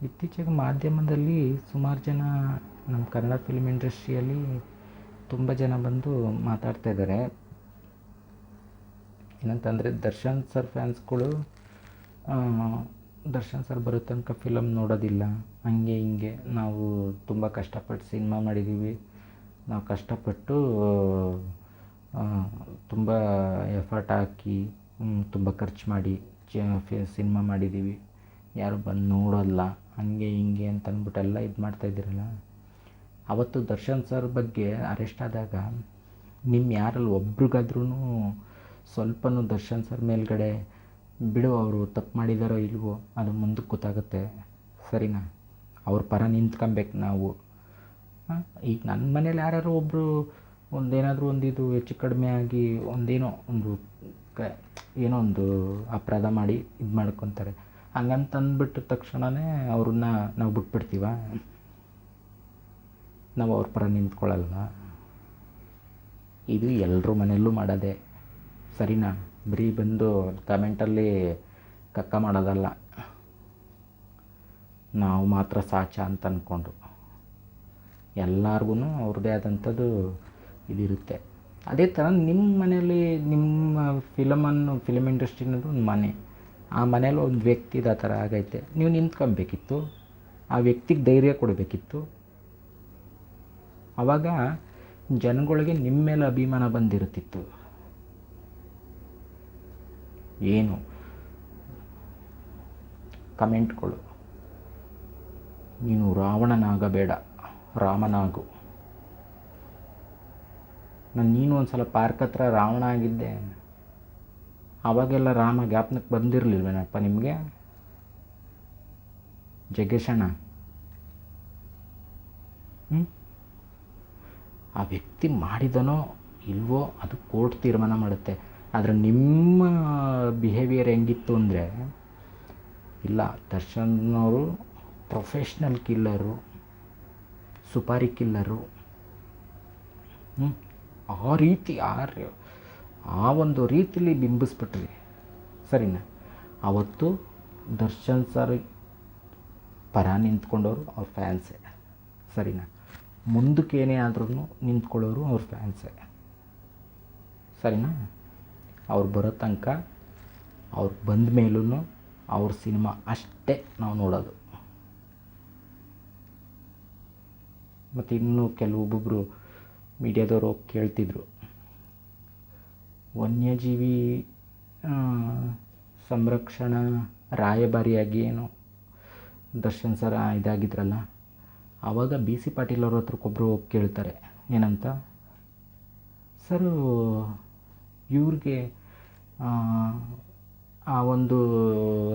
ಇತ್ತೀಚೆಗೆ ಮಾಧ್ಯಮದಲ್ಲಿ ಸುಮಾರು ಜನ ನಮ್ಮ ಕನ್ನಡ ಫಿಲ್ಮ್ ಇಂಡಸ್ಟ್ರಿಯಲ್ಲಿ ತುಂಬ ಜನ ಬಂದು ಮಾತಾಡ್ತಾ ಇದ್ದಾರೆ. ಏನಂತಂದರೆ ದರ್ಶನ್ ಸರ್ ಫ್ಯಾನ್ಸ್ಗಳು ದರ್ಶನ್ ಸರ್ ಬರೋ ತನಕ ಫಿಲಮ್ ನೋಡೋದಿಲ್ಲ, ಹಂಗೆ ಹಿಂಗೆ. ನಾವು ತುಂಬ ಕಷ್ಟಪಟ್ಟು ಸಿನಿಮಾ ಮಾಡಿದ್ದೀವಿ, ನಾವು ಕಷ್ಟಪಟ್ಟು ತುಂಬ ಎಫರ್ಟ್ ಹಾಕಿ ತುಂಬ ಖರ್ಚು ಮಾಡಿ ಸಿನಿಮಾ ಮಾಡಿದ್ದೀವಿ, ಯಾರು ಬಂದು ನೋಡೋಲ್ಲ, ಹಂಗೆ ಹಿಂಗೆ ಅಂತ ಅಂದ್ಬಿಟ್ಟೆಲ್ಲ ಇದು ಮಾಡ್ತಾಯಿದ್ದೀರಲ್ಲ. ಅವತ್ತು ದರ್ಶನ್ ಸರ್ ಬಗ್ಗೆ ಅರೆಸ್ಟ್ ಆದಾಗ ನಿಮ್ಮ ಯಾರಲ್ಲಿ ಒಬ್ರಿಗಾದ್ರೂ ಸ್ವಲ್ಪನೂ ದರ್ಶನ್ ಸರ್ ಮೇಲ್ಗಡೆ ಬಿಡು ಅವರು ತಪ್ಪು ಮಾಡಿದಾರೋ ಇಲ್ವೋ ಅದು ಮುಂದಕ್ಕೆ ಗೊತ್ತಾಗುತ್ತೆ, ಸರಿನಾ? ಅವ್ರ ಪರ ನಿಂತ್ಕೊಬೇಕು ನಾವು. ಈಗ ನನ್ನ ಮನೇಲಿ ಯಾರು ಒಬ್ಬರು ಒಂದೇನಾದರೂ ಒಂದಿದು ಹೆಚ್ಚು ಕಡಿಮೆ ಆಗಿ ಒಂದೇನೋ ಒಂದು ಏನೋ ಒಂದು ಅಪರಾಧ ಮಾಡಿ ಇದು ಮಾಡ್ಕೊತಾರೆ, ಹಂಗಂತ ಅಂದ್ಬಿಟ್ಟ ತಕ್ಷಣವೇ ಅವ್ರನ್ನ ನಾವು ಬಿಟ್ಬಿಡ್ತೀವ? ನಾವು ಅವ್ರ ಪರ ನಿಂತ್ಕೊಳ್ಳಲ್ವ? ಇದು ಎಲ್ಲರ ಮನೆಯಲ್ಲೂ ಮಾಡೋದೆ, ಸರಿನಾ? ಬರೀ ಬಂದು ಕಮೆಂಟಲ್ಲಿ ಕಕ್ಕ ಮಾಡೋದಲ್ಲ, ನಾವು ಮಾತ್ರ ಸಾಚ ಅಂತ ಅಂದ್ಕೊಂಡು. ಎಲ್ಲರಿಗೂ ಅವ್ರದ್ದೇ ಆದಂಥದ್ದು ಇದಿರುತ್ತೆ. ಅದೇ ಥರ ನಿಮ್ಮ ಮನೆಯಲ್ಲಿ ನಿಮ್ಮ ಫಿಲಮ್ ಇಂಡಸ್ಟ್ರಿ ಅನ್ನೋದು ಒಂದು ಮನೆ, ಆ ಮನೇಲಿ ಒಂದು ವ್ಯಕ್ತಿದು ಆ ಥರ ಆಗೈತೆ, ನೀವು ನಿಂತ್ಕೊಬೇಕಿತ್ತು, ಆ ವ್ಯಕ್ತಿಗೆ ಧೈರ್ಯ ಕೊಡಬೇಕಿತ್ತು. ಆವಾಗ ಜನಗಳಿಗೆ ನಿಮ್ಮ ಮೇಲೆ ಅಭಿಮಾನ ಬಂದಿರುತ್ತಿತ್ತು. ಏನು ಕಮೆಂಟ್ಗಳು, ನೀನು ರಾವಣನಾಗಬೇಡ, ರಾಮನಾಗು. ನೀನು ಒಂದು ಸಲ ಪಾರ್ಕ್ ಹತ್ರ ರಾವಣ ಆಗಿದ್ದೆ, ಆವಾಗೆಲ್ಲ ರಾಮ ಜ್ಞಾಪನಕ್ಕೆ ಬಂದಿರಲಿಲ್ವೇನಪ್ಪ ನಿಮಗೆ? ಜಗ್ಗೇಶಣ್ಣ, ಆ ವ್ಯಕ್ತಿ ಮಾಡಿದನೋ ಇಲ್ವೋ ಅದು ಕೋರ್ಟ್ ತೀರ್ಮಾನ ಮಾಡುತ್ತೆ. ಆದರೆ ನಿಮ್ಮ ಬಿಹೇವಿಯರ್ ಹೆಂಗಿತ್ತು ಅಂದರೆ, ಇಲ್ಲ ದರ್ಶನ್ನವರು ಪ್ರೊಫೆಷ್ನಲ್ ಕಿಲ್ಲರು, ಸುಪಾರಿ ಕಿಲ್ಲರು, ಆ ರೀತಿ ಆ ಒಂದು ರೀತಿಲಿ ಬಿಂಬಿಸ್ಬಿಟ್ರಿ, ಸರಿನಾ? ಅವತ್ತು ದರ್ಶನ್ ಸರ್ ಪರ ನಿಂತ್ಕೊಂಡವರು ಅವ್ರ ಫ್ಯಾನ್ಸೇ, ಸರಿನಾ? ಮುಂದಕ್ಕೇನೇ ಆದ್ರೂ ನಿಂತ್ಕೊಳ್ಳೋರು ಅವ್ರ ಫ್ಯಾನ್ಸೇ, ಸರಿನಾ? ಅವ್ರು ಬರೋ ತನಕ, ಅವ್ರು ಬಂದ ಮೇಲೂ ಅವ್ರ ಸಿನಿಮಾ ಅಷ್ಟೇ ನಾವು ನೋಡೋದು. ಮತ್ತು ಇನ್ನೂ ಕೆಲವೊಬ್ಬೊಬ್ಬರು ಮೀಡಿಯಾದವರು ಹೋಗಿ ಕೇಳ್ತಿದ್ರು, ವನ್ಯಜೀವಿ ಸಂರಕ್ಷಣಾ ರಾಯಭಾರಿಯಾಗಿ ಏನೋ ದರ್ಶನ್ ಸರ ಇದಾಗಿದ್ರಲ್ಲ, ಆವಾಗ ಬಿ ಸಿ ಪಾಟೀಲ್ ಅವ್ರ ಹತ್ರಕ್ಕೊಬ್ಬರು ಹೋಗಿ ಕೇಳ್ತಾರೆ, ಏನಂತ, ಸರು ಇವ್ರಿಗೆ ಆ ಒಂದು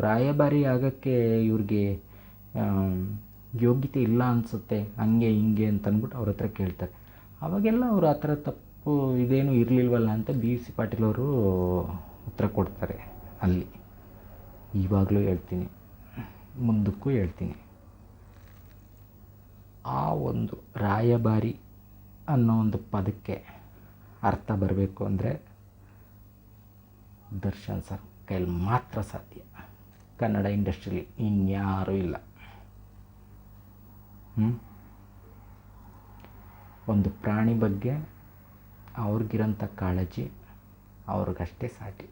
ರಾಯಭಾರಿ ಆಗೋಕ್ಕೆ ಇವ್ರಿಗೆ ಯೋಗ್ಯತೆ ಇಲ್ಲ ಅನಿಸುತ್ತೆ, ಹಂಗೆ ಹಿಂಗೆ ಅಂತ ಅಂದ್ಬಿಟ್ಟು ಅವ್ರ ಹತ್ರ ಕೇಳ್ತಾರೆ. ಅವಾಗೆಲ್ಲ ಅವರು ಆ ಥರ ತಪ್ಪು ಇದೇನು ಇರಲಿಲ್ವಲ್ಲ ಅಂತ ಬಿ ಸಿ ಪಾಟೀಲ್ ಅವರು ಉತ್ತರ ಕೊಡ್ತಾರೆ ಅಲ್ಲಿ. ಇವಾಗಲೂ ಹೇಳ್ತೀನಿ, ಮುಂದಕ್ಕೂ ಹೇಳ್ತೀನಿ, ಆ ಒಂದು ರಾಯಭಾರಿ ಅನ್ನೋ ಒಂದು ಪದಕ್ಕೆ ಅರ್ಥ ಬರಬೇಕು ಅಂದರೆ ದರ್ಶನ್ ಸರ್ ಕೈಯಲ್ಲಿ ಮಾತ್ರ ಸಾಧ್ಯ, ಕನ್ನಡ ಇಂಡಸ್ಟ್ರಿಲಿ ಇನ್ಯಾರೂ ಇಲ್ಲ. ಒಂದು ಪ್ರಾಣಿ ಬಗ್ಗೆ ಅವ್ರಿಗಿರೋಂಥ ಕಾಳಜಿ ಅವ್ರಿಗಷ್ಟೇ ಸಾಟಿ.